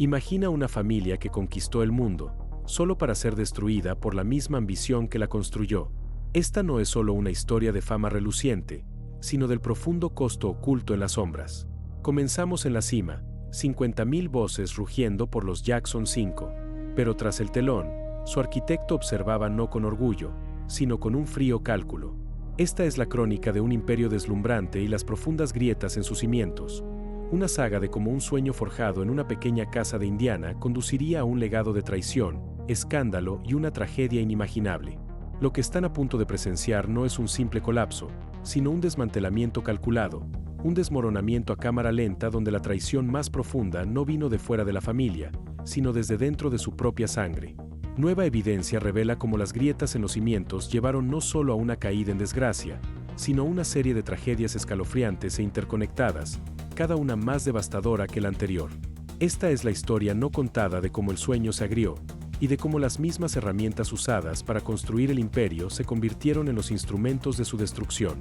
Imagina una familia que conquistó el mundo, solo para ser destruida por la misma ambición que la construyó. Esta no es solo una historia de fama reluciente, sino del profundo costo oculto en las sombras. Comenzamos en la cima, 50.000 voces rugiendo por los Jackson 5, pero tras el telón, su arquitecto observaba no con orgullo, sino con un frío cálculo. Esta es la crónica de un imperio deslumbrante y las profundas grietas en sus cimientos. Una saga de cómo un sueño forjado en una pequeña casa de Indiana conduciría a un legado de traición, escándalo y una tragedia inimaginable. Lo que están a punto de presenciar no es un simple colapso, sino un desmantelamiento calculado, un desmoronamiento a cámara lenta donde la traición más profunda no vino de fuera de la familia, sino desde dentro de su propia sangre. Nueva evidencia revela cómo las grietas en los cimientos llevaron no solo a una caída en desgracia, sino a una serie de tragedias escalofriantes e interconectadas, cada una más devastadora que la anterior. Esta es la historia no contada de cómo el sueño se agrió, y de cómo las mismas herramientas usadas para construir el imperio se convirtieron en los instrumentos de su destrucción.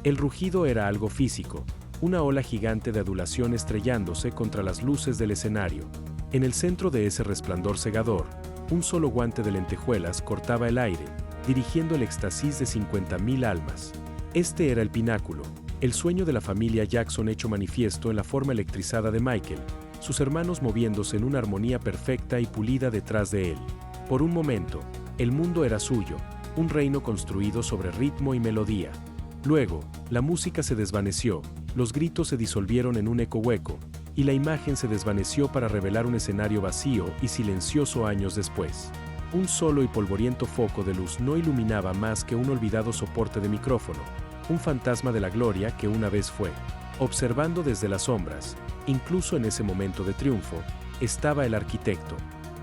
El rugido era algo físico, una ola gigante de adulación estrellándose contra las luces del escenario. En el centro de ese resplandor cegador, un solo guante de lentejuelas cortaba el aire, dirigiendo el éxtasis de 50.000 almas. Este era el pináculo, el sueño de la familia Jackson hecho manifiesto en la forma electrizada de Michael, sus hermanos moviéndose en una armonía perfecta y pulida detrás de él. Por un momento, el mundo era suyo, un reino construido sobre ritmo y melodía. Luego, la música se desvaneció, los gritos se disolvieron en un eco hueco, y la imagen se desvaneció para revelar un escenario vacío y silencioso años después. Un solo y polvoriento foco de luz no iluminaba más que un olvidado soporte de micrófono, un fantasma de la gloria que una vez fue. Observando desde las sombras, incluso en ese momento de triunfo, estaba el arquitecto.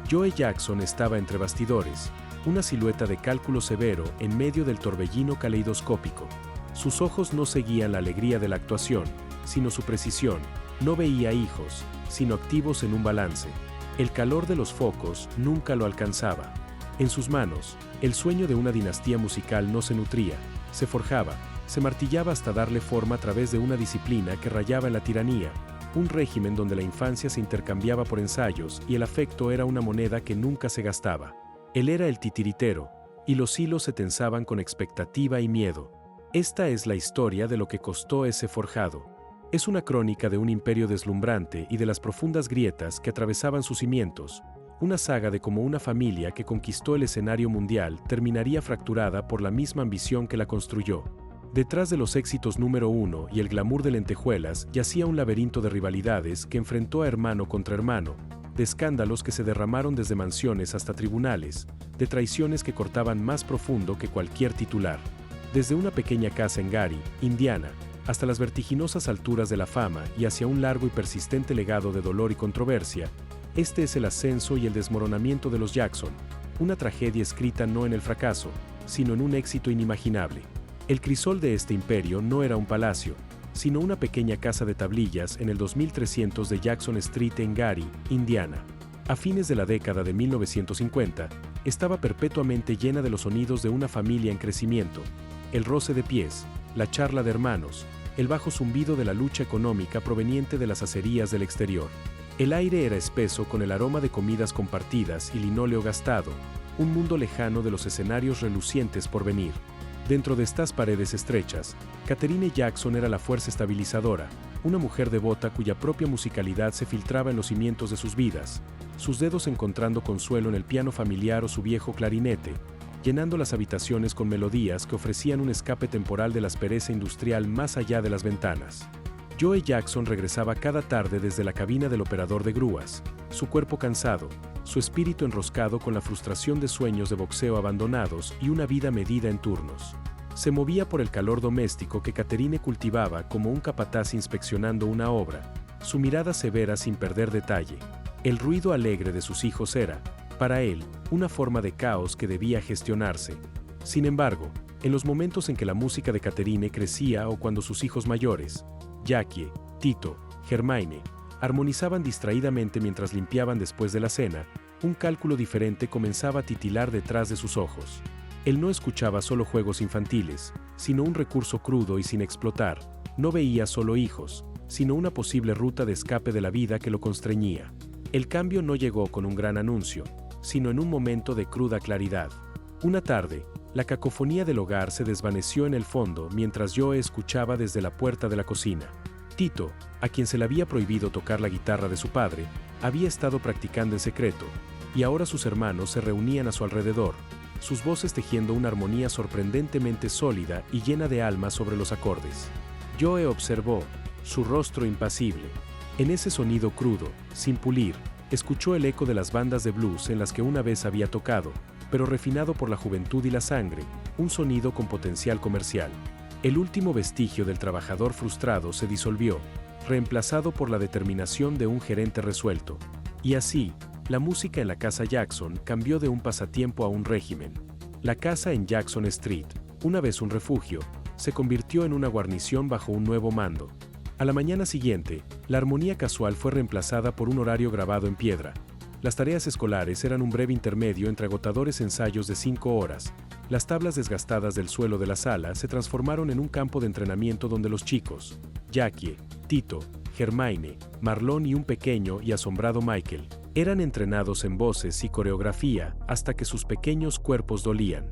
Joe Jackson estaba entre bastidores, una silueta de cálculo severo en medio del torbellino caleidoscópico. Sus ojos no seguían la alegría de la actuación, sino su precisión. No veía hijos, sino activos en un balance. El calor de los focos nunca lo alcanzaba. En sus manos, el sueño de una dinastía musical no se nutría, se forjaba, se martillaba hasta darle forma a través de una disciplina que rayaba en la tiranía, un régimen donde la infancia se intercambiaba por ensayos y el afecto era una moneda que nunca se gastaba. Él era el titiritero, y los hilos se tensaban con expectativa y miedo. Esta es la historia de lo que costó ese forjado. Es una crónica de un imperio deslumbrante y de las profundas grietas que atravesaban sus cimientos, una saga de cómo una familia que conquistó el escenario mundial terminaría fracturada por la misma ambición que la construyó. Detrás de los éxitos número uno y el glamour de lentejuelas yacía un laberinto de rivalidades que enfrentó a hermano contra hermano, de escándalos que se derramaron desde mansiones hasta tribunales, de traiciones que cortaban más profundo que cualquier titular. Desde una pequeña casa en Gary, Indiana, hasta las vertiginosas alturas de la fama y hacia un largo y persistente legado de dolor y controversia, este es el ascenso y el desmoronamiento de los Jackson, una tragedia escrita no en el fracaso, sino en un éxito inimaginable. El crisol de este imperio no era un palacio, sino una pequeña casa de tablillas en el 2300 de Jackson Street en Gary, Indiana. A fines de la década de 1950, estaba perpetuamente llena de los sonidos de una familia en crecimiento, el roce de pies, la charla de hermanos, el bajo zumbido de la lucha económica proveniente de las acerías del exterior. El aire era espeso con el aroma de comidas compartidas y linóleo gastado, un mundo lejano de los escenarios relucientes por venir. Dentro de estas paredes estrechas, Katherine Jackson era la fuerza estabilizadora, una mujer devota cuya propia musicalidad se filtraba en los cimientos de sus vidas, sus dedos encontrando consuelo en el piano familiar o su viejo clarinete, llenando las habitaciones con melodías que ofrecían un escape temporal de la aspereza industrial más allá de las ventanas. Joe Jackson regresaba cada tarde desde la cabina del operador de grúas, su cuerpo cansado, su espíritu enroscado con la frustración de sueños de boxeo abandonados y una vida medida en turnos. Se movía por el calor doméstico que Katherine cultivaba como un capataz inspeccionando una obra, su mirada severa sin perder detalle. El ruido alegre de sus hijos era, para él, una forma de caos que debía gestionarse. Sin embargo, en los momentos en que la música de Katherine crecía o cuando sus hijos mayores, Jackie, Tito, Hermione, armonizaban distraídamente mientras limpiaban después de la cena, un cálculo diferente comenzaba a titilar detrás de sus ojos. Él no escuchaba solo juegos infantiles, sino un recurso crudo y sin explotar, no veía solo hijos, sino una posible ruta de escape de la vida que lo constreñía. El cambio no llegó con un gran anuncio, sino en un momento de cruda claridad. Una tarde, la cacofonía del hogar se desvaneció en el fondo mientras Joe escuchaba desde la puerta de la cocina. Tito, a quien se le había prohibido tocar la guitarra de su padre, había estado practicando en secreto, y ahora sus hermanos se reunían a su alrededor, sus voces tejiendo una armonía sorprendentemente sólida y llena de alma sobre los acordes. Joe observó, su rostro impasible. En ese sonido crudo, sin pulir, escuchó el eco de las bandas de blues en las que una vez había tocado, pero refinado por la juventud y la sangre, un sonido con potencial comercial. El último vestigio del trabajador frustrado se disolvió, reemplazado por la determinación de un gerente resuelto. Y así, la música en la casa Jackson cambió de un pasatiempo a un régimen. La casa en Jackson Street, una vez un refugio, se convirtió en una guarnición bajo un nuevo mando. A la mañana siguiente, la armonía casual fue reemplazada por un horario grabado en piedra. Las tareas escolares eran un breve intermedio entre agotadores ensayos de 5 horas. Las tablas desgastadas del suelo de la sala se transformaron en un campo de entrenamiento donde los chicos, Jackie, Tito, Hermione, Marlon y un pequeño y asombrado Michael, eran entrenados en voces y coreografía hasta que sus pequeños cuerpos dolían.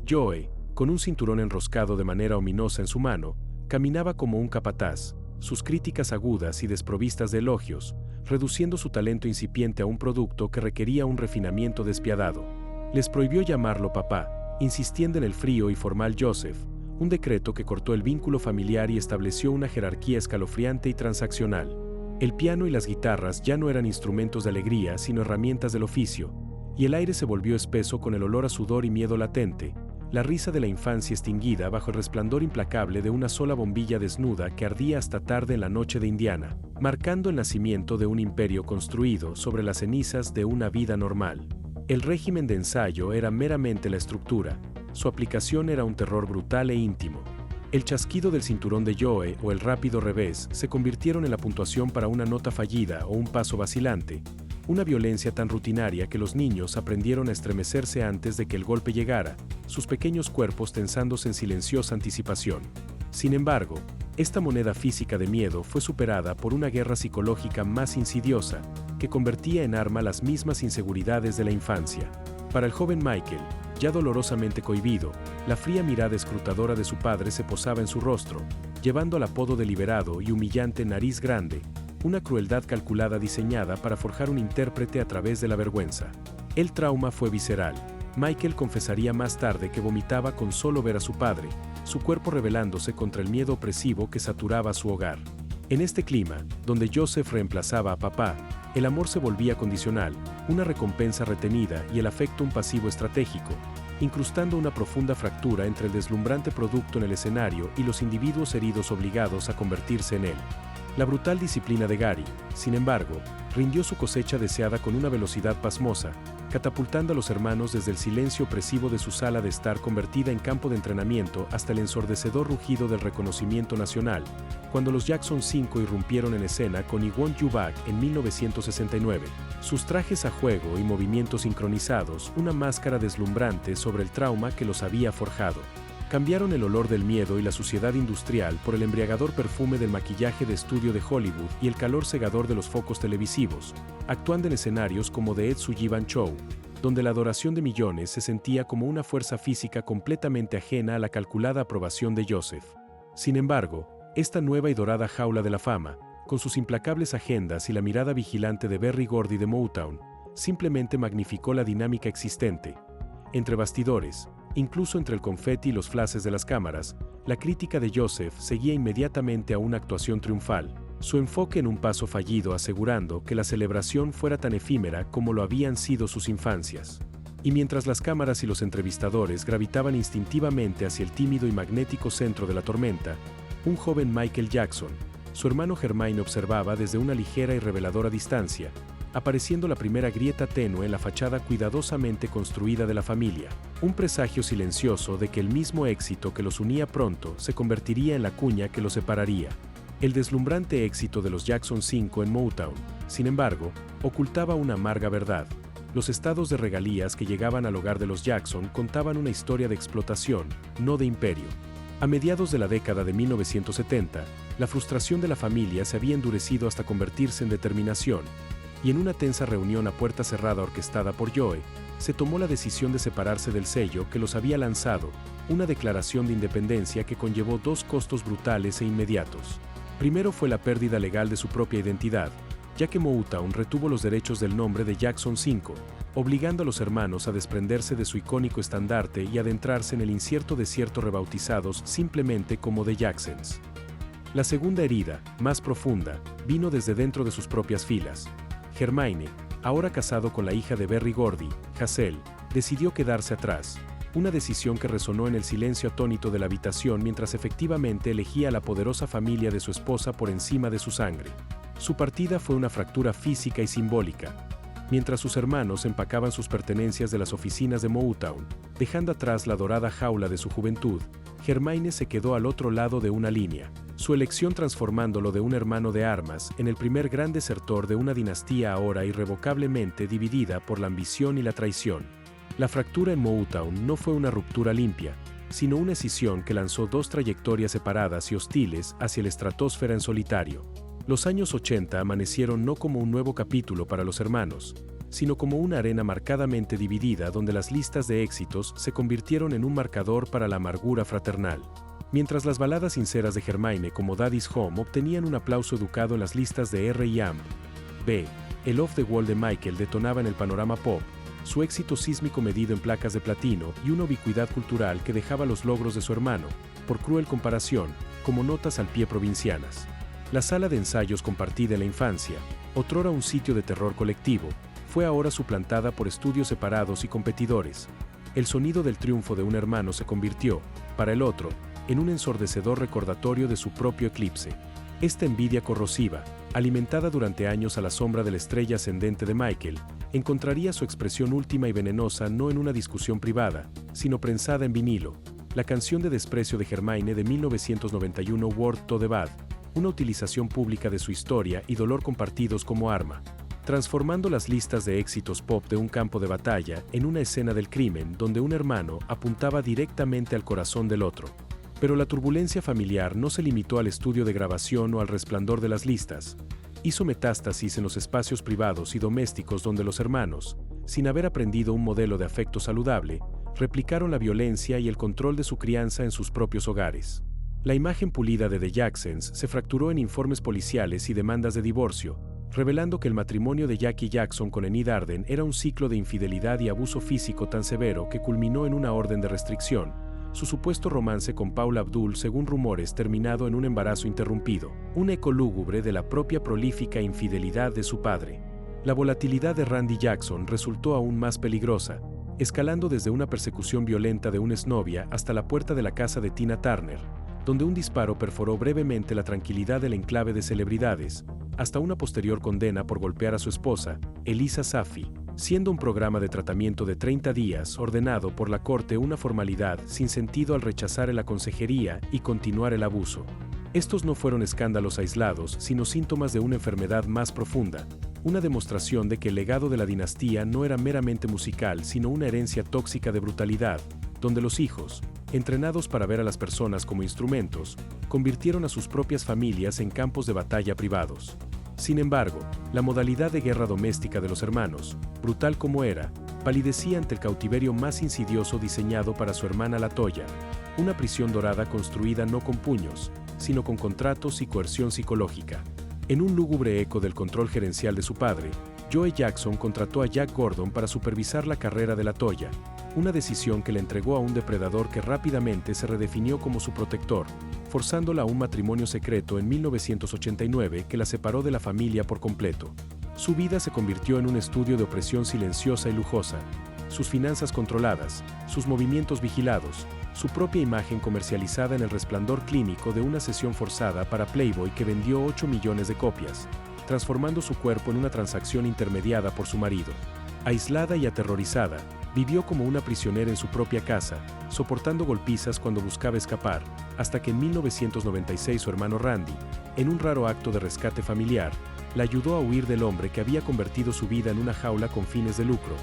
Joe, con un cinturón enroscado de manera ominosa en su mano, caminaba como un capataz, sus críticas agudas y desprovistas de elogios, reduciendo su talento incipiente a un producto que requería un refinamiento despiadado. Les prohibió llamarlo papá, insistiendo en el frío y formal Joseph, un decreto que cortó el vínculo familiar y estableció una jerarquía escalofriante y transaccional. El piano y las guitarras ya no eran instrumentos de alegría, sino herramientas del oficio, y el aire se volvió espeso con el olor a sudor y miedo latente, la risa de la infancia extinguida bajo el resplandor implacable de una sola bombilla desnuda que ardía hasta tarde en la noche de Indiana, marcando el nacimiento de un imperio construido sobre las cenizas de una vida normal. El régimen de ensayo era meramente la estructura, su aplicación era un terror brutal e íntimo. El chasquido del cinturón de Joe o el rápido revés se convirtieron en la puntuación para una nota fallida o un paso vacilante, una violencia tan rutinaria que los niños aprendieron a estremecerse antes de que el golpe llegara, sus pequeños cuerpos tensándose en silenciosa anticipación. Sin embargo, esta moneda física de miedo fue superada por una guerra psicológica más insidiosa, que convertía en arma las mismas inseguridades de la infancia. Para el joven Michael, ya dolorosamente cohibido, la fría mirada escrutadora de su padre se posaba en su rostro, llevando al apodo deliberado y humillante nariz grande, una crueldad calculada diseñada para forjar un intérprete a través de la vergüenza. El trauma fue visceral. Michael confesaría más tarde que vomitaba con solo ver a su padre, su cuerpo rebelándose contra el miedo opresivo que saturaba su hogar. En este clima, donde Joseph reemplazaba a papá, el amor se volvía condicional, una recompensa retenida y el afecto un pasivo estratégico, incrustando una profunda fractura entre el deslumbrante producto en el escenario y los individuos heridos obligados a convertirse en él. La brutal disciplina de Gary, sin embargo, rindió su cosecha deseada con una velocidad pasmosa, catapultando a los hermanos desde el silencio opresivo de su sala de estar convertida en campo de entrenamiento hasta el ensordecedor rugido del reconocimiento nacional, cuando los Jackson 5 irrumpieron en escena con I Want You Back en 1969. Sus trajes a juego y movimientos sincronizados, una máscara deslumbrante sobre el trauma que los había forjado. Cambiaron el olor del miedo y la suciedad industrial por el embriagador perfume del maquillaje de estudio de Hollywood y el calor cegador de los focos televisivos, actuando en escenarios como The Ed Sullivan Show, donde la adoración de millones se sentía como una fuerza física completamente ajena a la calculada aprobación de Joseph. Sin embargo, esta nueva y dorada jaula de la fama, con sus implacables agendas y la mirada vigilante de Berry Gordy de Motown, simplemente magnificó la dinámica existente. Entre bastidores, incluso entre el confeti y los flashes de las cámaras, la crítica de Joseph seguía inmediatamente a una actuación triunfal, su enfoque en un paso fallido asegurando que la celebración fuera tan efímera como lo habían sido sus infancias. Y mientras las cámaras y los entrevistadores gravitaban instintivamente hacia el tímido y magnético centro de la tormenta, un joven Michael Jackson, su hermano Hermione observaba desde una ligera y reveladora distancia, apareciendo la primera grieta tenue en la fachada cuidadosamente construida de la familia, un presagio silencioso de que el mismo éxito que los unía pronto se convertiría en la cuña que los separaría. El deslumbrante éxito de los Jackson 5 en Motown, sin embargo, ocultaba una amarga verdad. Los estados de regalías que llegaban al hogar de los Jackson contaban una historia de explotación, no de imperio. A mediados de la década de 1970, la frustración de la familia se había endurecido hasta convertirse en determinación, y en una tensa reunión a puerta cerrada orquestada por Joe, se tomó la decisión de separarse del sello que los había lanzado, una declaración de independencia que conllevó dos costos brutales e inmediatos. Primero fue la pérdida legal de su propia identidad, ya que Motown retuvo los derechos del nombre de Jackson 5, obligando a los hermanos a desprenderse de su icónico estandarte y adentrarse en el incierto desierto rebautizados simplemente como The Jacksons. La segunda herida, más profunda, vino desde dentro de sus propias filas. Hermione, ahora casado con la hija de Berry Gordy, Hazel, decidió quedarse atrás, una decisión que resonó en el silencio atónito de la habitación mientras efectivamente elegía a la poderosa familia de su esposa por encima de su sangre. Su partida fue una fractura física y simbólica. Mientras sus hermanos empacaban sus pertenencias de las oficinas de Motown, dejando atrás la dorada jaula de su juventud, Hermione se quedó al otro lado de una línea, su elección transformándolo de un hermano de armas en el primer gran desertor de una dinastía ahora irrevocablemente dividida por la ambición y la traición. La fractura en Motown no fue una ruptura limpia, sino una escisión que lanzó dos trayectorias separadas y hostiles hacia la estratosfera en solitario. Los años 80 amanecieron no como un nuevo capítulo para los hermanos, sino como una arena marcadamente dividida donde las listas de éxitos se convirtieron en un marcador para la amargura fraternal. Mientras las baladas sinceras de Hermione como Daddy's Home obtenían un aplauso educado en las listas de R&B, el Off the Wall de Michael detonaba en el panorama pop, su éxito sísmico medido en placas de platino y una ubicuidad cultural que dejaba los logros de su hermano, por cruel comparación, como notas al pie provincianas. La sala de ensayos compartida en la infancia, otrora un sitio de terror colectivo, fue ahora suplantada por estudios separados y competidores. El sonido del triunfo de un hermano se convirtió, para el otro, en un ensordecedor recordatorio de su propio eclipse. Esta envidia corrosiva, alimentada durante años a la sombra de la estrella ascendente de Michael, encontraría su expresión última y venenosa no en una discusión privada, sino prensada en vinilo, la canción de desprecio de Hermione de 1991 Word to the Bad, una utilización pública de su historia y dolor compartidos como arma, transformando las listas de éxitos pop de un campo de batalla en una escena del crimen donde un hermano apuntaba directamente al corazón del otro. Pero la turbulencia familiar no se limitó al estudio de grabación o al resplandor de las listas. Hizo metástasis en los espacios privados y domésticos donde los hermanos, sin haber aprendido un modelo de afecto saludable, replicaron la violencia y el control de su crianza en sus propios hogares. La imagen pulida de The Jacksons se fracturó en informes policiales y demandas de divorcio, revelando que el matrimonio de Jackie Jackson con Enid Arden era un ciclo de infidelidad y abuso físico tan severo que culminó en una orden de restricción. Su supuesto romance con Paula Abdul, según rumores, terminado en un embarazo interrumpido, un eco lúgubre de la propia prolífica infidelidad de su padre. La volatilidad de Randy Jackson resultó aún más peligrosa, escalando desde una persecución violenta de una exnovia hasta la puerta de la casa de Tina Turner, donde un disparo perforó brevemente la tranquilidad del enclave de celebridades, hasta una posterior condena por golpear a su esposa, Elisa Safi, siendo un programa de tratamiento de 30 días ordenado por la corte una formalidad sin sentido al rechazar la consejería y continuar el abuso. Estos no fueron escándalos aislados, sino síntomas de una enfermedad más profunda, una demostración de que el legado de la dinastía no era meramente musical, sino una herencia tóxica de brutalidad, donde los hijos, entrenados para ver a las personas como instrumentos, convirtieron a sus propias familias en campos de batalla privados. Sin embargo, la modalidad de guerra doméstica de los hermanos, brutal como era, palidecía ante el cautiverio más insidioso diseñado para su hermana LaToya, una prisión dorada construida no con puños, sino con contratos y coerción psicológica. En un lúgubre eco del control gerencial de su padre, Joe Jackson contrató a Jack Gordon para supervisar la carrera de LaToya, una decisión que le entregó a un depredador que rápidamente se redefinió como su protector, forzándola a un matrimonio secreto en 1989 que la separó de la familia por completo. Su vida se convirtió en un estudio de opresión silenciosa y lujosa, sus finanzas controladas, sus movimientos vigilados, su propia imagen comercializada en el resplandor clínico de una sesión forzada para Playboy que vendió 8 millones de copias, transformando su cuerpo en una transacción intermediada por su marido. Aislada y aterrorizada, vivió como una prisionera en su propia casa, soportando golpizas cuando buscaba escapar, hasta que en 1996 su hermano Randy, en un raro acto de rescate familiar, la ayudó a huir del hombre que había convertido su vida en una jaula con fines de lucro,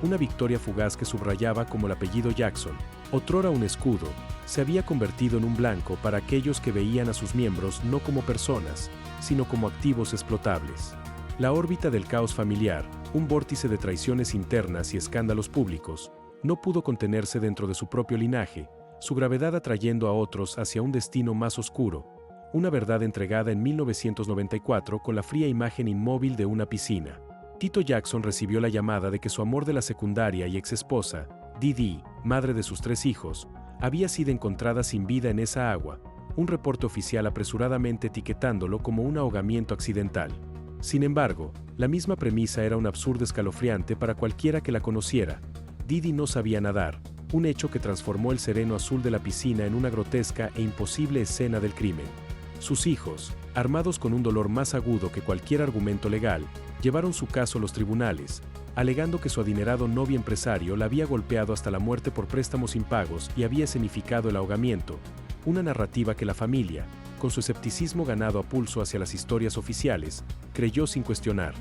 una victoria fugaz que subrayaba como el apellido Jackson, otrora un escudo, se había convertido en un blanco para aquellos que veían a sus miembros no como personas, sino como activos explotables. La órbita del caos familiar, un vórtice de traiciones internas y escándalos públicos, no pudo contenerse dentro de su propio linaje, su gravedad atrayendo a otros hacia un destino más oscuro, una verdad entregada en 1994 con la fría imagen inmóvil de una piscina. Tito Jackson recibió la llamada de que su amor de la secundaria y exesposa, Dee Dee, madre de sus 3 hijos, había sido encontrada sin vida en esa agua, un reporte oficial apresuradamente etiquetándolo como un ahogamiento accidental. Sin embargo, la misma premisa era un absurdo escalofriante para cualquiera que la conociera. Dee Dee no sabía nadar, un hecho que transformó el sereno azul de la piscina en una grotesca e imposible escena del crimen. Sus hijos, armados con un dolor más agudo que cualquier argumento legal, llevaron su caso a los tribunales, alegando que su adinerado novio empresario la había golpeado hasta la muerte por préstamos impagos y había escenificado el ahogamiento, una narrativa que la familia, con su escepticismo ganado a pulso hacia las historias oficiales, creyó sin cuestionar.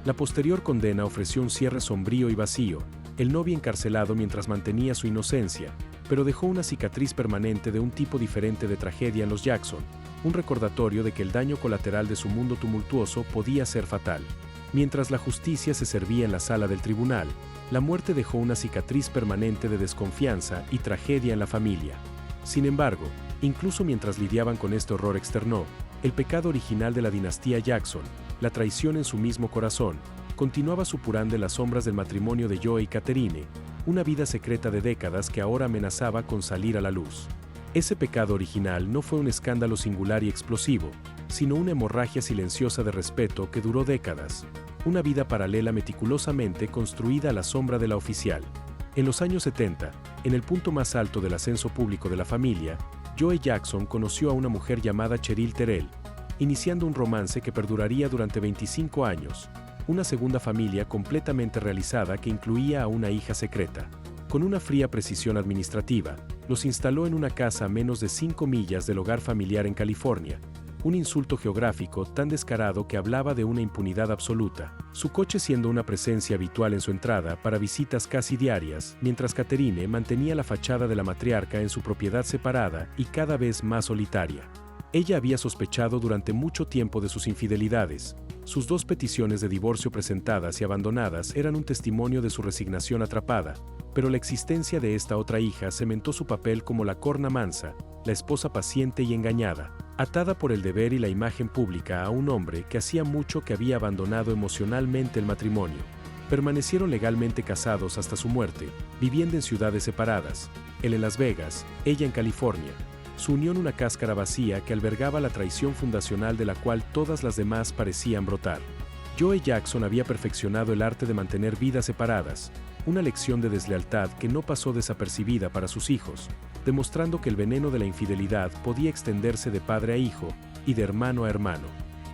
La posterior condena ofreció un cierre sombrío y vacío, el novio encarcelado mientras mantenía su inocencia, pero dejó una cicatriz permanente de un tipo diferente de tragedia en los Jackson, un recordatorio de que el daño colateral de su mundo tumultuoso podía ser fatal. Mientras la justicia se servía en la sala del tribunal, la muerte dejó una cicatriz permanente de desconfianza y tragedia en la familia. Sin embargo, incluso mientras lidiaban con este horror externo, el pecado original de la dinastía Jackson, la traición en su mismo corazón, continuaba supurando en las sombras del matrimonio de Joe y Catherine, una vida secreta de décadas que ahora amenazaba con salir a la luz. Ese pecado original no fue un escándalo singular y explosivo, sino una hemorragia silenciosa de respeto que duró décadas, una vida paralela meticulosamente construida a la sombra de la oficial. En los años 70, en el punto más alto del ascenso público de la familia, Joe Jackson conoció a una mujer llamada Cheryl Terrell, iniciando un romance que perduraría durante 25 años, una segunda familia completamente realizada que incluía a una hija secreta. Con una fría precisión administrativa, los instaló en una casa a menos de 5 millas del hogar familiar en California, un insulto geográfico tan descarado que hablaba de una impunidad absoluta, su coche siendo una presencia habitual en su entrada para visitas casi diarias, mientras Catherine mantenía la fachada de la matriarca en su propiedad separada y cada vez más solitaria. Ella había sospechado durante mucho tiempo de sus infidelidades. Sus 2 peticiones de divorcio presentadas y abandonadas eran un testimonio de su resignación atrapada, pero la existencia de esta otra hija cementó su papel como la corna mansa, la esposa paciente y engañada, atada por el deber y la imagen pública a un hombre que hacía mucho que había abandonado emocionalmente el matrimonio. Permanecieron legalmente casados hasta su muerte, viviendo en ciudades separadas, él en Las Vegas, ella en California. Su unión una cáscara vacía que albergaba la traición fundacional de la cual todas las demás parecían brotar. Joe Jackson había perfeccionado el arte de mantener vidas separadas, una lección de deslealtad que no pasó desapercibida para sus hijos, demostrando que el veneno de la infidelidad podía extenderse de padre a hijo y de hermano a hermano.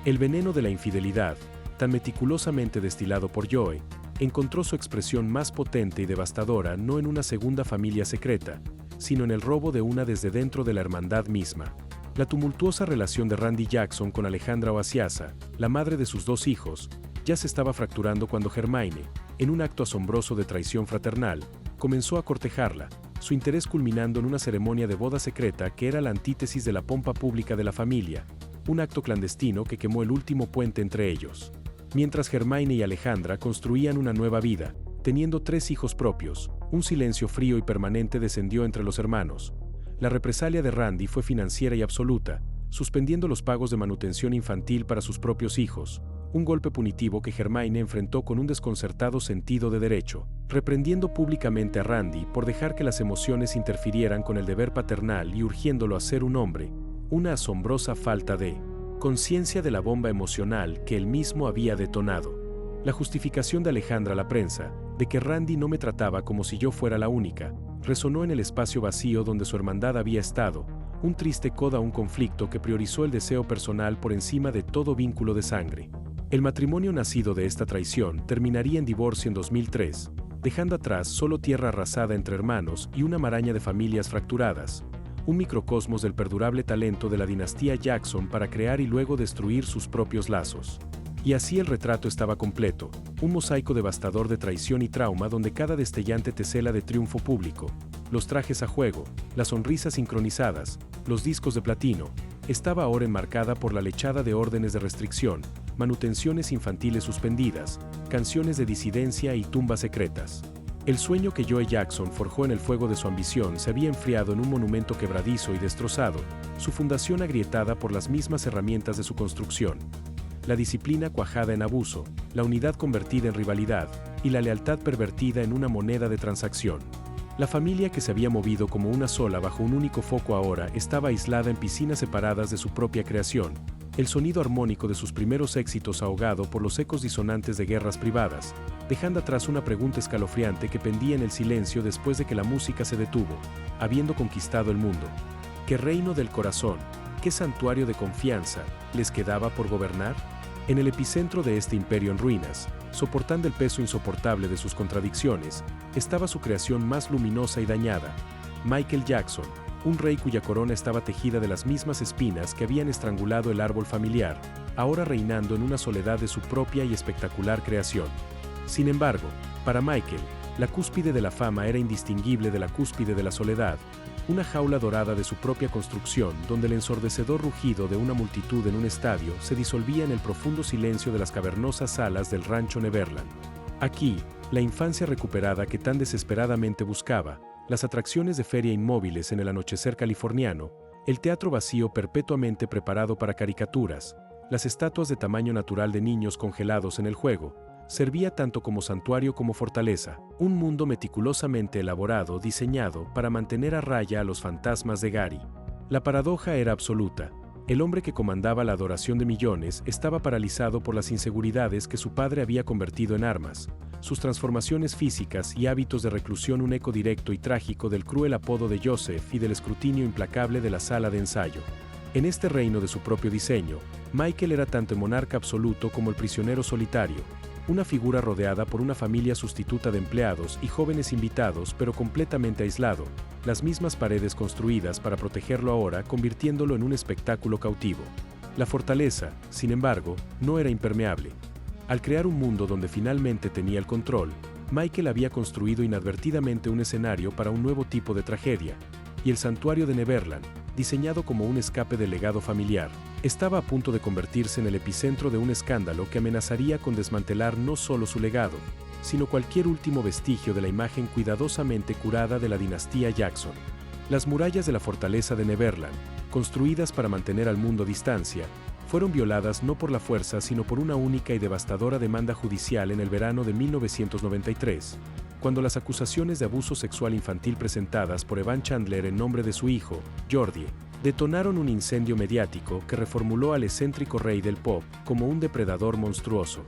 El veneno de la infidelidad, tan meticulosamente destilado por Joe, encontró su expresión más potente y devastadora no en una segunda familia secreta, sino en el robo de una desde dentro de la hermandad misma. La tumultuosa relación de Randy Jackson con Alejandra Oasiasa, la madre de sus 2 hijos, ya se estaba fracturando cuando Hermione, en un acto asombroso de traición fraternal, comenzó a cortejarla, su interés culminando en una ceremonia de boda secreta que era la antítesis de la pompa pública de la familia, un acto clandestino que quemó el último puente entre ellos. Mientras Hermione y Alejandra construían una nueva vida, teniendo 3 hijos propios, un silencio frío y permanente descendió entre los hermanos. La represalia de Randy fue financiera y absoluta, suspendiendo los pagos de manutención infantil para sus propios hijos, un golpe punitivo que Hermione enfrentó con un desconcertado sentido de derecho, reprendiendo públicamente a Randy por dejar que las emociones interfirieran con el deber paternal y urgiéndolo a ser un hombre, una asombrosa falta de conciencia de la bomba emocional que él mismo había detonado. La justificación de Alejandra a la prensa, de que Randy no me trataba como si yo fuera la única, resonó en el espacio vacío donde su hermandad había estado, un triste coda a un conflicto que priorizó el deseo personal por encima de todo vínculo de sangre. El matrimonio nacido de esta traición terminaría en divorcio en 2003, dejando atrás solo tierra arrasada entre hermanos y una maraña de familias fracturadas, un microcosmos del perdurable talento de la dinastía Jackson para crear y luego destruir sus propios lazos. Y así el retrato estaba completo, un mosaico devastador de traición y trauma donde cada destellante tesela de triunfo público, los trajes a juego, las sonrisas sincronizadas, los discos de platino, estaba ahora enmarcada por la lechada de órdenes de restricción, manutenciones infantiles suspendidas, canciones de disidencia y tumbas secretas. El sueño que Joe Jackson forjó en el fuego de su ambición se había enfriado en un monumento quebradizo y destrozado, su fundación agrietada por las mismas herramientas de su construcción. La disciplina cuajada en abuso, la unidad convertida en rivalidad, y la lealtad pervertida en una moneda de transacción. La familia que se había movido como una sola bajo un único foco ahora estaba aislada en piscinas separadas de su propia creación, el sonido armónico de sus primeros éxitos ahogado por los ecos disonantes de guerras privadas, dejando atrás una pregunta escalofriante que pendía en el silencio después de que la música se detuvo, habiendo conquistado el mundo. ¿Qué reino del corazón, qué santuario de confianza, les quedaba por gobernar? En el epicentro de este imperio en ruinas, soportando el peso insoportable de sus contradicciones, estaba su creación más luminosa y dañada, Michael Jackson, un rey cuya corona estaba tejida de las mismas espinas que habían estrangulado el árbol familiar, ahora reinando en una soledad de su propia y espectacular creación. Sin embargo, para Michael, la cúspide de la fama era indistinguible de la cúspide de la soledad, una jaula dorada de su propia construcción donde el ensordecedor rugido de una multitud en un estadio se disolvía en el profundo silencio de las cavernosas salas del rancho Neverland. Aquí, la infancia recuperada que tan desesperadamente buscaba, las atracciones de feria inmóviles en el anochecer californiano, el teatro vacío perpetuamente preparado para caricaturas, las estatuas de tamaño natural de niños congelados en el juego, servía tanto como santuario como fortaleza, un mundo meticulosamente elaborado diseñado para mantener a raya a los fantasmas de Gary. La paradoja era absoluta. El hombre que comandaba la adoración de millones estaba paralizado por las inseguridades que su padre había convertido en armas, sus transformaciones físicas y hábitos de reclusión un eco directo y trágico del cruel apodo de Joseph y del escrutinio implacable de la sala de ensayo. En este reino de su propio diseño, Michael era tanto el monarca absoluto como el prisionero solitario, una figura rodeada por una familia sustituta de empleados y jóvenes invitados pero completamente aislado, las mismas paredes construidas para protegerlo ahora convirtiéndolo en un espectáculo cautivo. La fortaleza, sin embargo, no era impermeable. Al crear un mundo donde finalmente tenía el control, Michael había construido inadvertidamente un escenario para un nuevo tipo de tragedia, y el santuario de Neverland, diseñado como un escape del legado familiar, estaba a punto de convertirse en el epicentro de un escándalo que amenazaría con desmantelar no solo su legado, sino cualquier último vestigio de la imagen cuidadosamente curada de la dinastía Jackson. Las murallas de la fortaleza de Neverland, construidas para mantener al mundo a distancia, fueron violadas no por la fuerza sino por una única y devastadora demanda judicial en el verano de 1993, cuando las acusaciones de abuso sexual infantil presentadas por Evan Chandler en nombre de su hijo, Jordi, detonaron un incendio mediático que reformuló al excéntrico rey del pop como un depredador monstruoso.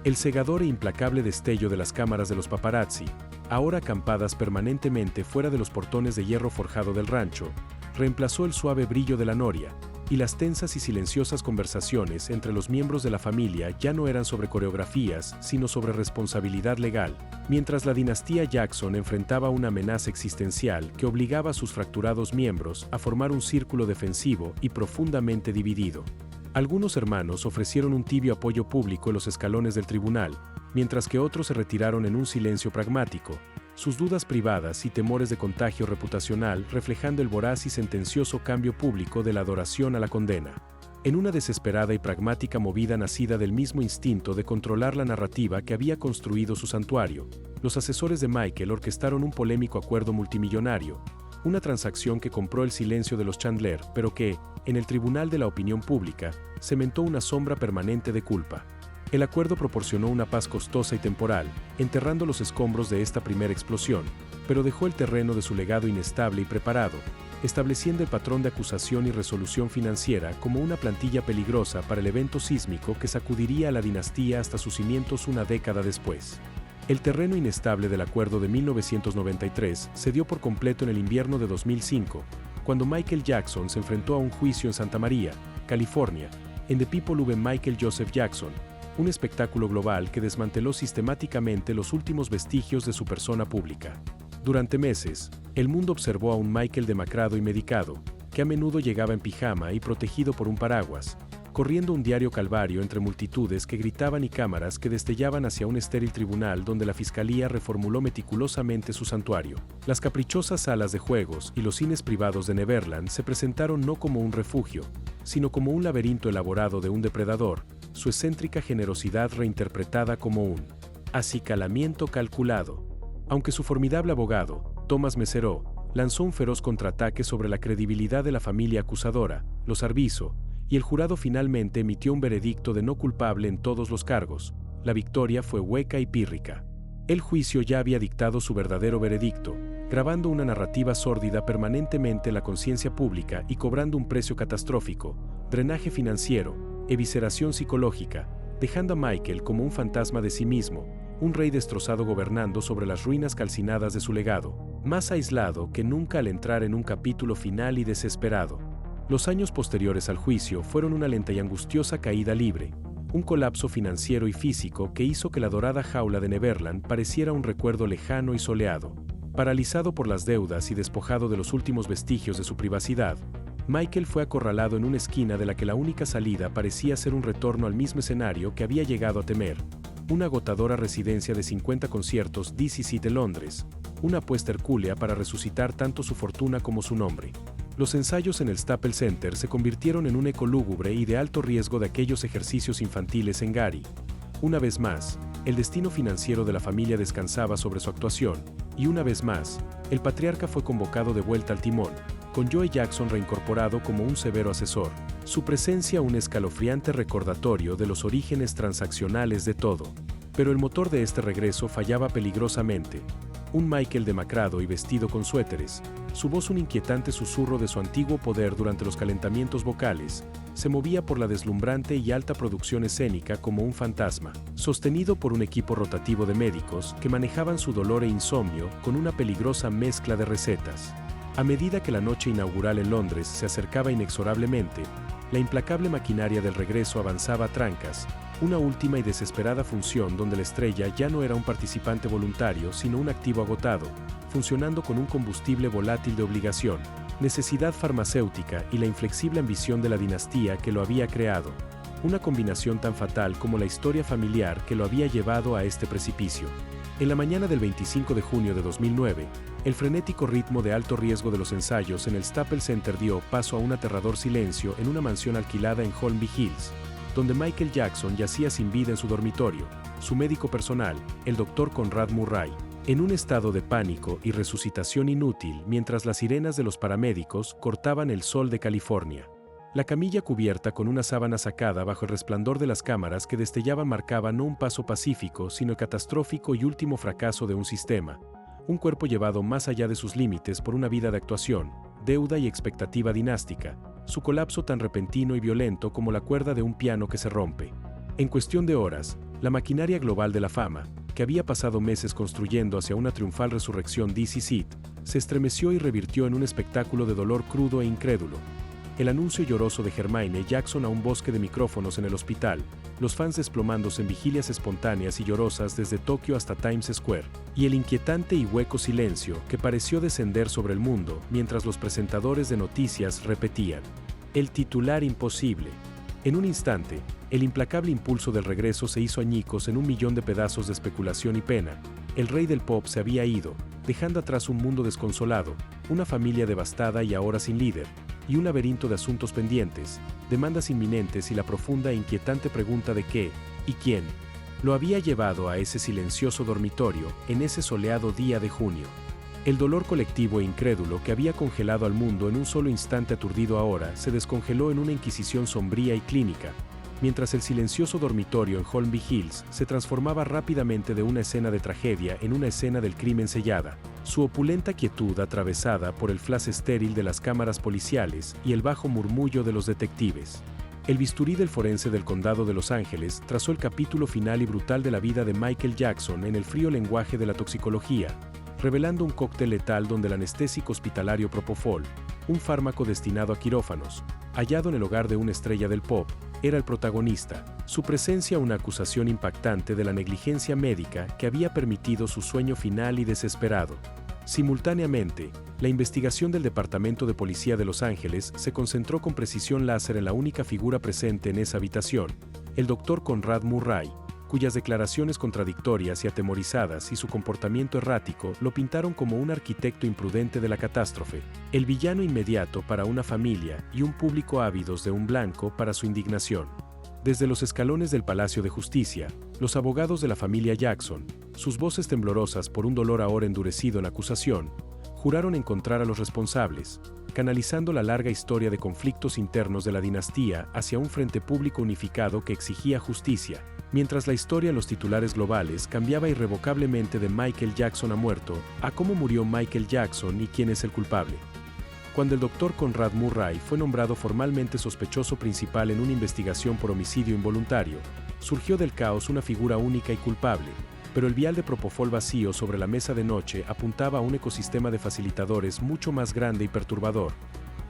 El cegador e implacable destello de las cámaras de los paparazzi, ahora acampadas permanentemente fuera de los portones de hierro forjado del rancho, reemplazó el suave brillo de la noria, y las tensas y silenciosas conversaciones entre los miembros de la familia ya no eran sobre coreografías, sino sobre responsabilidad legal, mientras la dinastía Jackson enfrentaba una amenaza existencial que obligaba a sus fracturados miembros a formar un círculo defensivo y profundamente dividido. Algunos hermanos ofrecieron un tibio apoyo público en los escalones del tribunal, mientras que otros se retiraron en un silencio pragmático, sus dudas privadas y temores de contagio reputacional reflejando el voraz y sentencioso cambio público de la adoración a la condena. En una desesperada y pragmática movida nacida del mismo instinto de controlar la narrativa que había construido su santuario, los asesores de Michael orquestaron un polémico acuerdo multimillonario, una transacción que compró el silencio de los Chandler, pero que, en el tribunal de la opinión pública, cementó una sombra permanente de culpa. El acuerdo proporcionó una paz costosa y temporal, enterrando los escombros de esta primera explosión, pero dejó el terreno de su legado inestable y preparado, estableciendo el patrón de acusación y resolución financiera como una plantilla peligrosa para el evento sísmico que sacudiría a la dinastía hasta sus cimientos una década después. El terreno inestable del acuerdo de 1993 se dio por completo en el invierno de 2005, cuando Michael Jackson se enfrentó a un juicio en Santa María, California, en The People v. Michael Joseph Jackson, un espectáculo global que desmanteló sistemáticamente los últimos vestigios de su persona pública. Durante meses, el mundo observó a un Michael demacrado y medicado, que a menudo llegaba en pijama y protegido por un paraguas, corriendo un diario calvario entre multitudes que gritaban y cámaras que destellaban hacia un estéril tribunal donde la fiscalía reformuló meticulosamente su santuario. Las caprichosas salas de juegos y los cines privados de Neverland se presentaron no como un refugio, sino como un laberinto elaborado de un depredador, su excéntrica generosidad reinterpretada como un acicalamiento calculado. Aunque su formidable abogado, Thomas Mesereau, lanzó un feroz contraataque sobre la credibilidad de la familia acusadora, los Arvizo, y el jurado finalmente emitió un veredicto de no culpable en todos los cargos, la victoria fue hueca y pírrica. El juicio ya había dictado su verdadero veredicto, grabando una narrativa sórdida permanentemente en la conciencia pública y cobrando un precio catastrófico, drenaje financiero, evisceración psicológica, dejando a Michael como un fantasma de sí mismo, un rey destrozado gobernando sobre las ruinas calcinadas de su legado, más aislado que nunca al entrar en un capítulo final y desesperado. Los años posteriores al juicio fueron una lenta y angustiosa caída libre, un colapso financiero y físico que hizo que la dorada jaula de Neverland pareciera un recuerdo lejano y soleado. Paralizado por las deudas y despojado de los últimos vestigios de su privacidad, Michael fue acorralado en una esquina de la que la única salida parecía ser un retorno al mismo escenario que había llegado a temer, una agotadora residencia de 50 conciertos DCC de Londres, una apuesta hercúlea para resucitar tanto su fortuna como su nombre. Los ensayos en el Staples Center se convirtieron en un eco lúgubre y de alto riesgo de aquellos ejercicios infantiles en Gary. Una vez más, el destino financiero de la familia descansaba sobre su actuación, y una vez más, el patriarca fue convocado de vuelta al timón, con Joe Jackson reincorporado como un severo asesor, su presencia un escalofriante recordatorio de los orígenes transaccionales de todo. Pero el motor de este regreso fallaba peligrosamente. Un Michael demacrado y vestido con suéteres, su voz un inquietante susurro de su antiguo poder durante los calentamientos vocales, se movía por la deslumbrante y alta producción escénica como un fantasma, sostenido por un equipo rotativo de médicos que manejaban su dolor e insomnio con una peligrosa mezcla de recetas. A medida que la noche inaugural en Londres se acercaba inexorablemente, la implacable maquinaria del regreso avanzaba a trancas, una última y desesperada función donde la estrella ya no era un participante voluntario sino un activo agotado, funcionando con un combustible volátil de obligación, necesidad farmacéutica y la inflexible ambición de la dinastía que lo había creado, una combinación tan fatal como la historia familiar que lo había llevado a este precipicio. En la mañana del 25 de junio de 2009, el frenético ritmo de alto riesgo de los ensayos en el Staples Center dio paso a un aterrador silencio en una mansión alquilada en Holmby Hills, donde Michael Jackson yacía sin vida en su dormitorio, su médico personal, el Dr. Conrad Murray, en un estado de pánico y resucitación inútil mientras las sirenas de los paramédicos cortaban el sol de California. La camilla cubierta con una sábana sacada bajo el resplandor de las cámaras que destellaban marcaba no un paso pacífico sino el catastrófico y último fracaso de un sistema, un cuerpo llevado más allá de sus límites por una vida de actuación, deuda y expectativa dinástica, su colapso tan repentino y violento como la cuerda de un piano que se rompe. En cuestión de horas, la maquinaria global de la fama, que había pasado meses construyendo hacia una triunfal resurrección DCC, se estremeció y revirtió en un espectáculo de dolor crudo e incrédulo. El anuncio lloroso de Hermione Jackson a un bosque de micrófonos en el hospital, los fans desplomándose en vigilias espontáneas y llorosas desde Tokio hasta Times Square, y el inquietante y hueco silencio que pareció descender sobre el mundo mientras los presentadores de noticias repetían: el titular imposible. En un instante, el implacable impulso del regreso se hizo añicos en 1.000.000 de pedazos de especulación y pena. El rey del pop se había ido, dejando atrás un mundo desconsolado, una familia devastada y ahora sin líder, y un laberinto de asuntos pendientes, demandas inminentes y la profunda e inquietante pregunta de qué y quién lo había llevado a ese silencioso dormitorio en ese soleado día de junio. El dolor colectivo e incrédulo que había congelado al mundo en un solo instante aturdido ahora se descongeló en una inquisición sombría y clínica, mientras el silencioso dormitorio en Holmby Hills se transformaba rápidamente de una escena de tragedia en una escena del crimen sellada, su opulenta quietud atravesada por el flash estéril de las cámaras policiales y el bajo murmullo de los detectives. El bisturí del forense del condado de Los Ángeles trazó el capítulo final y brutal de la vida de Michael Jackson en el frío lenguaje de la toxicología, revelando un cóctel letal donde el anestésico hospitalario Propofol, un fármaco destinado a quirófanos, hallado en el hogar de una estrella del pop, era el protagonista, su presencia una acusación impactante de la negligencia médica que había permitido su sueño final y desesperado. Simultáneamente, la investigación del Departamento de Policía de Los Ángeles se concentró con precisión láser en la única figura presente en esa habitación, el Dr. Conrad Murray, cuyas declaraciones contradictorias y atemorizadas y su comportamiento errático lo pintaron como un arquitecto imprudente de la catástrofe, el villano inmediato para una familia y un público ávidos de un blanco para su indignación. Desde los escalones del Palacio de Justicia, los abogados de la familia Jackson, sus voces temblorosas por un dolor ahora endurecido en acusación, juraron encontrar a los responsables, canalizando la larga historia de conflictos internos de la dinastía hacia un frente público unificado que exigía justicia, mientras la historia en los titulares globales cambiaba irrevocablemente de Michael Jackson ha muerto a cómo murió Michael Jackson y quién es el culpable. Cuando el Dr. Conrad Murray fue nombrado formalmente sospechoso principal en una investigación por homicidio involuntario, surgió del caos una figura única y culpable, pero el vial de propofol vacío sobre la mesa de noche apuntaba a un ecosistema de facilitadores mucho más grande y perturbador.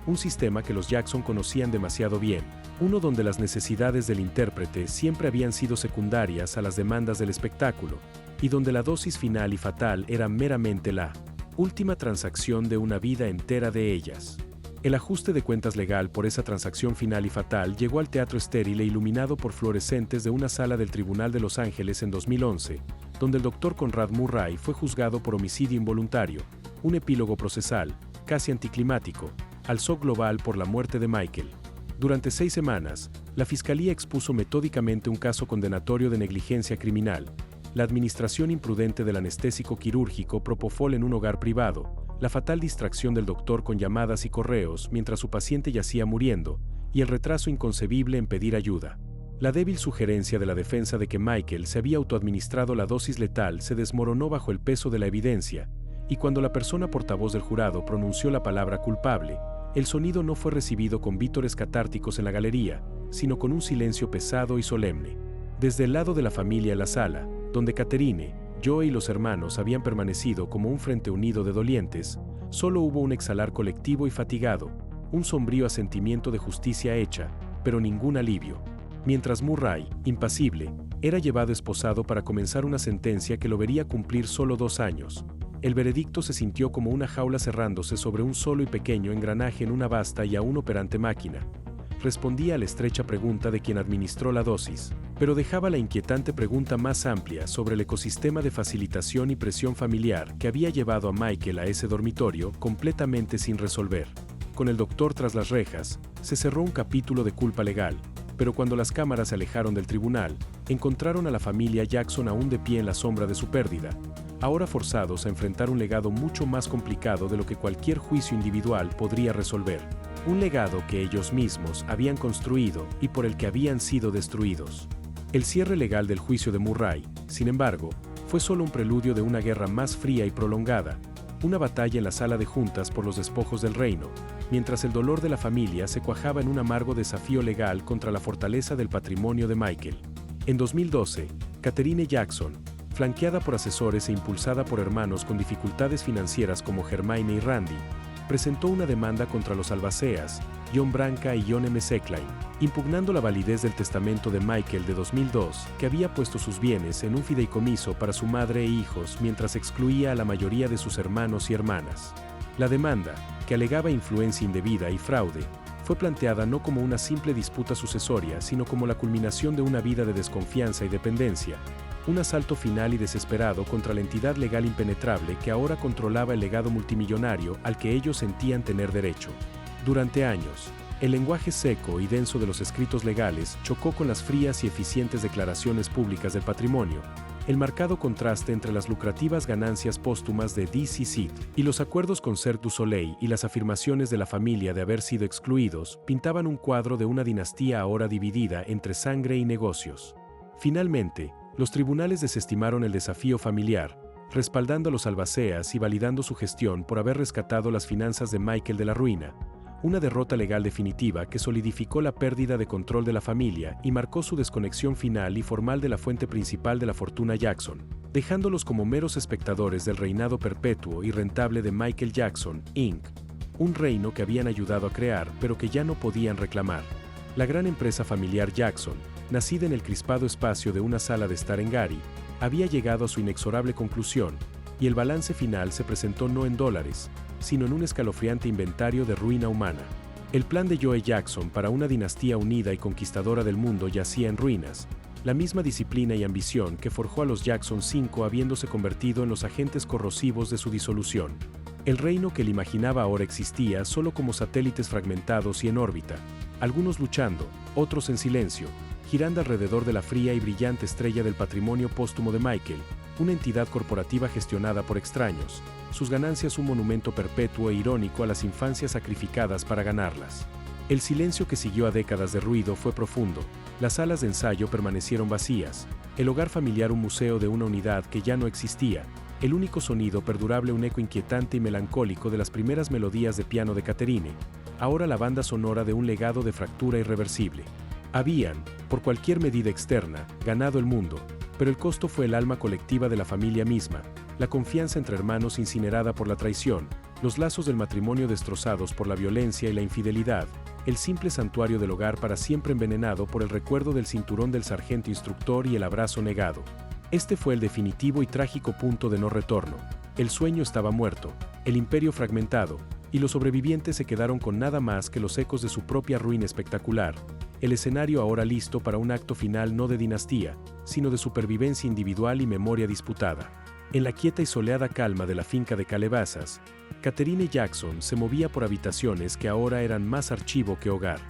Un sistema que los Jackson conocían demasiado bien, uno donde las necesidades del intérprete siempre habían sido secundarias a las demandas del espectáculo, y donde la dosis final y fatal era meramente la última transacción de una vida entera de ellas. El ajuste de cuentas legal por esa transacción final y fatal llegó al teatro estéril e iluminado por fluorescentes de una sala del Tribunal de Los Ángeles en 2011, donde el Dr. Conrad Murray fue juzgado por homicidio involuntario, un epílogo procesal, casi anticlimático, al shock global por la muerte de Michael. Durante 6 semanas, la Fiscalía expuso metódicamente un caso condenatorio de negligencia criminal, la administración imprudente del anestésico quirúrgico propofol en un hogar privado, la fatal distracción del doctor con llamadas y correos mientras su paciente yacía muriendo, y el retraso inconcebible en pedir ayuda. La débil sugerencia de la defensa de que Michael se había autoadministrado la dosis letal se desmoronó bajo el peso de la evidencia, y cuando la persona portavoz del jurado pronunció la palabra culpable, el sonido no fue recibido con vítores catárticos en la galería, sino con un silencio pesado y solemne. Desde el lado de la familia en la sala, donde Catherine, Joe y los hermanos habían permanecido como un frente unido de dolientes, solo hubo un exhalar colectivo y fatigado, un sombrío asentimiento de justicia hecha, pero ningún alivio. Mientras Murray, impasible, era llevado esposado para comenzar una sentencia que lo vería cumplir solo 2 años. El veredicto se sintió como una jaula cerrándose sobre un solo y pequeño engranaje en una vasta y aún operante máquina. Respondía a la estrecha pregunta de quien administró la dosis, pero dejaba la inquietante pregunta más amplia sobre el ecosistema de facilitación y presión familiar que había llevado a Michael a ese dormitorio completamente sin resolver. Con el doctor tras las rejas, se cerró un capítulo de culpa legal, pero cuando las cámaras se alejaron del tribunal, encontraron a la familia Jackson aún de pie en la sombra de su pérdida, ahora forzados a enfrentar un legado mucho más complicado de lo que cualquier juicio individual podría resolver. Un legado que ellos mismos habían construido y por el que habían sido destruidos. El cierre legal del juicio de Murray, sin embargo, fue solo un preludio de una guerra más fría y prolongada, una batalla en la sala de juntas por los despojos del reino, mientras el dolor de la familia se cuajaba en un amargo desafío legal contra la fortaleza del patrimonio de Michael. En 2012, Catherine Jackson, flanqueada por asesores e impulsada por hermanos con dificultades financieras como Hermione y Randy, presentó una demanda contra los albaceas, John Branca y John M. Secklein, impugnando la validez del testamento de Michael de 2002, que había puesto sus bienes en un fideicomiso para su madre e hijos mientras excluía a la mayoría de sus hermanos y hermanas. La demanda, que alegaba influencia indebida y fraude, fue planteada no como una simple disputa sucesoria, sino como la culminación de una vida de desconfianza y dependencia, un asalto final y desesperado contra la entidad legal impenetrable que ahora controlaba el legado multimillonario al que ellos sentían tener derecho. Durante años, el lenguaje seco y denso de los escritos legales chocó con las frías y eficientes declaraciones públicas del patrimonio, el marcado contraste entre las lucrativas ganancias póstumas de DCC y los acuerdos con Cirque du Soleil y las afirmaciones de la familia de haber sido excluidos pintaban un cuadro de una dinastía ahora dividida entre sangre y negocios. Finalmente, los tribunales desestimaron el desafío familiar, respaldando a los albaceas y validando su gestión por haber rescatado las finanzas de Michael de la ruina, una derrota legal definitiva que solidificó la pérdida de control de la familia y marcó su desconexión final y formal de la fuente principal de la fortuna Jackson, dejándolos como meros espectadores del reinado perpetuo y rentable de Michael Jackson, Inc., un reino que habían ayudado a crear pero que ya no podían reclamar. La gran empresa familiar Jackson, nacida en el crispado espacio de una sala de estar en Gary, había llegado a su inexorable conclusión, y el balance final se presentó no en dólares, sino en un escalofriante inventario de ruina humana. El plan de Joe Jackson para una dinastía unida y conquistadora del mundo yacía en ruinas, la misma disciplina y ambición que forjó a los Jackson 5 habiéndose convertido en los agentes corrosivos de su disolución. El reino que él imaginaba ahora existía solo como satélites fragmentados y en órbita, algunos luchando, otros en silencio, girando alrededor de la fría y brillante estrella del patrimonio póstumo de Michael, una entidad corporativa gestionada por extraños, sus ganancias un monumento perpetuo e irónico a las infancias sacrificadas para ganarlas. El silencio que siguió a décadas de ruido fue profundo, las salas de ensayo permanecieron vacías, el hogar familiar un museo de una unidad que ya no existía, el único sonido perdurable un eco inquietante y melancólico de las primeras melodías de piano de Catherine, ahora la banda sonora de un legado de fractura irreversible. Habían, por cualquier medida externa, ganado el mundo, pero el costo fue el alma colectiva de la familia misma, la confianza entre hermanos incinerada por la traición, los lazos del matrimonio destrozados por la violencia y la infidelidad, el simple santuario del hogar para siempre envenenado por el recuerdo del cinturón del sargento instructor y el abrazo negado. Este fue el definitivo y trágico punto de no retorno. El sueño estaba muerto, el imperio fragmentado, y los sobrevivientes se quedaron con nada más que los ecos de su propia ruina espectacular, el escenario ahora listo para un acto final no de dinastía, sino de supervivencia individual y memoria disputada. En la quieta y soleada calma de la finca de Calabazas, Catherine Jackson se movía por habitaciones que ahora eran más archivo que hogar.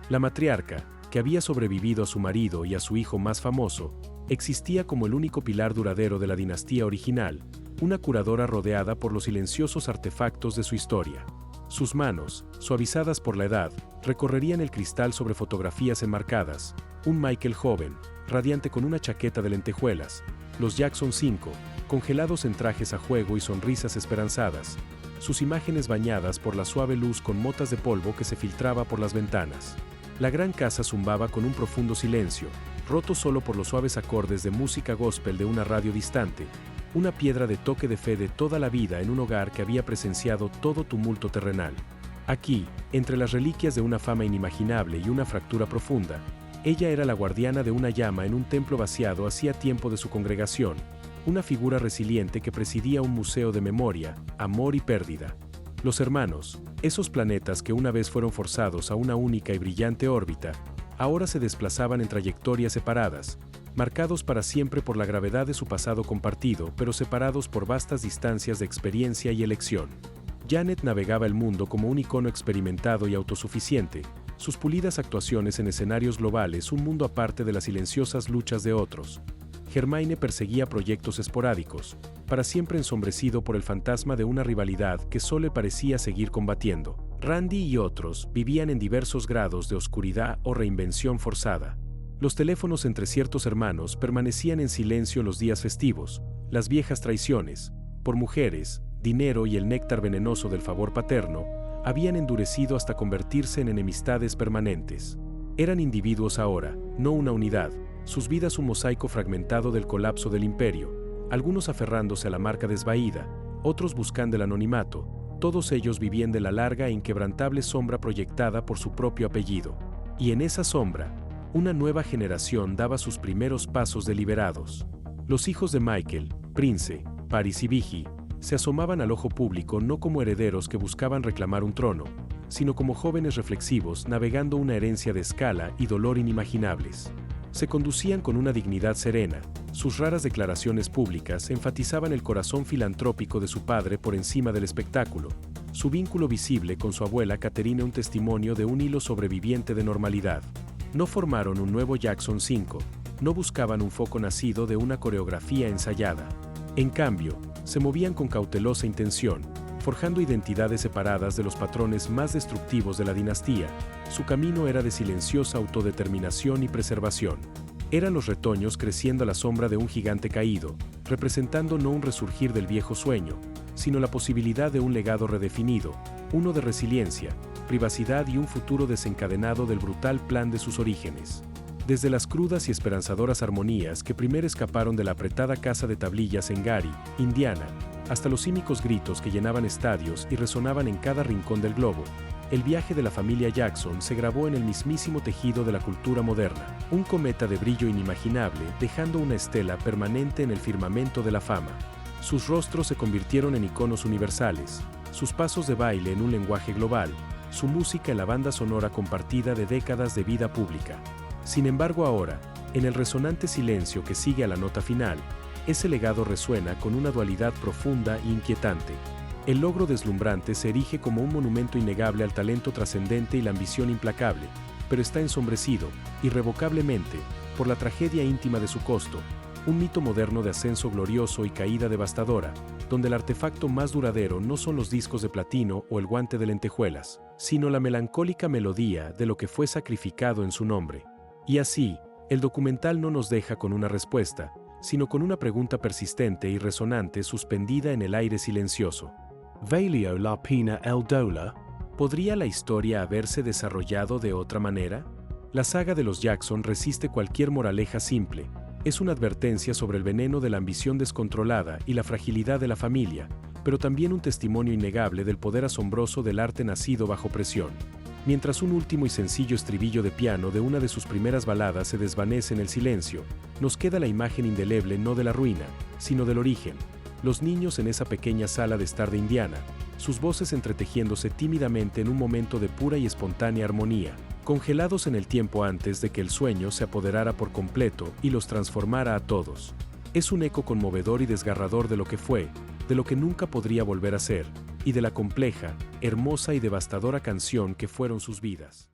La matriarca, que había sobrevivido a su marido y a su hijo más famoso, existía como el único pilar duradero de la dinastía original, una curadora rodeada por los silenciosos artefactos de su historia. Sus manos, suavizadas por la edad, recorrerían el cristal sobre fotografías enmarcadas, un Michael joven, radiante con una chaqueta de lentejuelas, los Jackson 5, congelados en trajes a juego y sonrisas esperanzadas, sus imágenes bañadas por la suave luz con motas de polvo que se filtraba por las ventanas. La gran casa zumbaba con un profundo silencio, roto solo por los suaves acordes de música gospel de una radio distante, una piedra de toque de fe de toda la vida en un hogar que había presenciado todo tumulto terrenal. Aquí, entre las reliquias de una fama inimaginable y una fractura profunda, ella era la guardiana de una llama en un templo vaciado hacía tiempo de su congregación, una figura resiliente que presidía un museo de memoria, amor y pérdida. Los hermanos, esos planetas que una vez fueron forzados a una única y brillante órbita, ahora se desplazaban en trayectorias separadas, marcados para siempre por la gravedad de su pasado compartido, pero separados por vastas distancias de experiencia y elección. Janet navegaba el mundo como un icono experimentado y autosuficiente, sus pulidas actuaciones en escenarios globales un mundo aparte de las silenciosas luchas de otros. Hermione perseguía proyectos esporádicos, para siempre ensombrecido por el fantasma de una rivalidad que solo parecía seguir combatiendo. Randy y otros vivían en diversos grados de oscuridad o reinvención forzada. Los teléfonos entre ciertos hermanos permanecían en silencio los días festivos, las viejas traiciones, por mujeres, dinero y el néctar venenoso del favor paterno, habían endurecido hasta convertirse en enemistades permanentes. Eran individuos ahora, no una unidad, sus vidas un mosaico fragmentado del colapso del imperio, algunos aferrándose a la marca desvaída, otros buscando el anonimato, todos ellos vivían de la larga e inquebrantable sombra proyectada por su propio apellido. Y en esa sombra, una nueva generación daba sus primeros pasos deliberados. Los hijos de Michael, Prince, Paris y Vigie, se asomaban al ojo público no como herederos que buscaban reclamar un trono, sino como jóvenes reflexivos navegando una herencia de escala y dolor inimaginables. Se conducían con una dignidad serena, sus raras declaraciones públicas enfatizaban el corazón filantrópico de su padre por encima del espectáculo, su vínculo visible con su abuela Catherine un testimonio de un hilo sobreviviente de normalidad. No formaron un nuevo Jackson 5, no buscaban un foco nacido de una coreografía ensayada. En cambio, se movían con cautelosa intención, forjando identidades separadas de los patrones más destructivos de la dinastía. Su camino era de silenciosa autodeterminación y preservación. Eran los retoños creciendo a la sombra de un gigante caído, representando no un resurgir del viejo sueño, sino la posibilidad de un legado redefinido, uno de resiliencia, privacidad y un futuro desencadenado del brutal plan de sus orígenes. Desde las crudas y esperanzadoras armonías que primero escaparon de la apretada casa de tablillas en Gary, Indiana, hasta los cínicos gritos que llenaban estadios y resonaban en cada rincón del globo, el viaje de la familia Jackson se grabó en el mismísimo tejido de la cultura moderna, un cometa de brillo inimaginable dejando una estela permanente en el firmamento de la fama. Sus rostros se convirtieron en iconos universales, sus pasos de baile en un lenguaje global, su música en la banda sonora compartida de décadas de vida pública. Sin embargo ahora, en el resonante silencio que sigue a la nota final, ese legado resuena con una dualidad profunda e inquietante. El logro deslumbrante se erige como un monumento innegable al talento trascendente y la ambición implacable, pero está ensombrecido, irrevocablemente, por la tragedia íntima de su costo, un mito moderno de ascenso glorioso y caída devastadora, donde el artefacto más duradero no son los discos de platino o el guante de lentejuelas, sino la melancólica melodía de lo que fue sacrificado en su nombre. Y así, el documental no nos deja con una respuesta, sino con una pregunta persistente y resonante suspendida en el aire silencioso. ¿Valió la pena el dolor? ¿Podría la historia haberse desarrollado de otra manera? La saga de los Jackson resiste cualquier moraleja simple. Es una advertencia sobre el veneno de la ambición descontrolada y la fragilidad de la familia, pero también un testimonio innegable del poder asombroso del arte nacido bajo presión. Mientras un último y sencillo estribillo de piano de una de sus primeras baladas se desvanece en el silencio, nos queda la imagen indeleble no de la ruina, sino del origen. Los niños en esa pequeña sala de estar de Indiana, sus voces entretejiéndose tímidamente en un momento de pura y espontánea armonía, congelados en el tiempo antes de que el sueño se apoderara por completo y los transformara a todos. Es un eco conmovedor y desgarrador de lo que fue, de lo que nunca podría volver a ser, y de la compleja, hermosa y devastadora canción que fueron sus vidas.